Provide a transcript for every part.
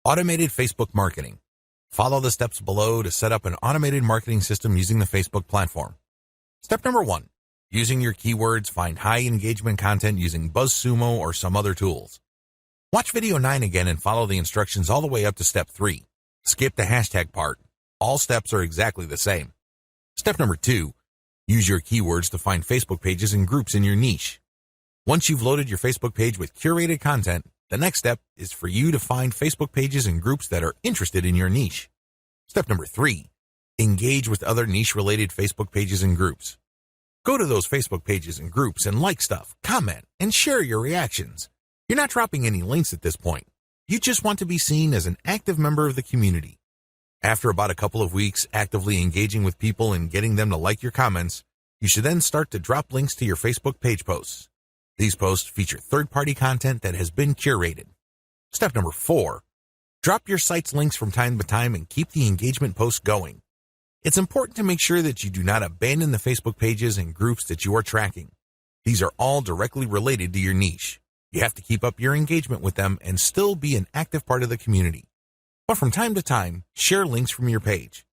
Automated Facebook marketing. Follow the steps below to set up an automated marketing system using the Facebook platform. Step number 1. Using your keywords, find high engagement content using BuzzSumo or some other tools. Watch video 9 again and follow the instructions all the way up to step 3. Skip the hashtag part. All steps are exactly the same. Step number 2. Use your keywords to find Facebook pages and groups in your niche. Once you've loaded your Facebook page with curated content, the next step is for you to find Facebook pages and groups that are interested in your niche. Step number 3. Engage with other niche-related Facebook pages and groups. Go to those Facebook pages and groups and like stuff, comment, and share your reactions. You're not dropping any links at this point. You just want to be seen as an active member of the community. After about a couple of weeks actively engaging with people and getting them to like your comments, you should then start to drop links to your Facebook page posts. These posts feature third-party content that has been curated. Step number 4. Drop your site's links from time to time and keep the engagement posts going. It's important to make sure that you do not abandon the Facebook pages and groups that you are tracking. These are all directly related to your niche. You have to keep up your engagement with them and still be an active part of the community. But from time to time, share links from your page.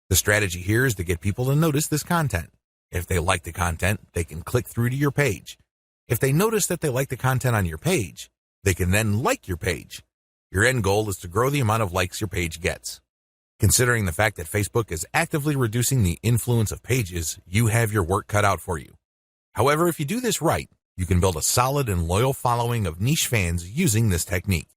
The strategy here is to get people to notice this content. If they like the content, they can click through to your page. If they notice that they like the content on your page, they can then like your page. Your end goal is to grow the amount of likes your page gets. Considering the fact that Facebook is actively reducing the influence of pages, you have your work cut out for you. However, if you do this right, you can build a solid and loyal following of niche fans using this technique.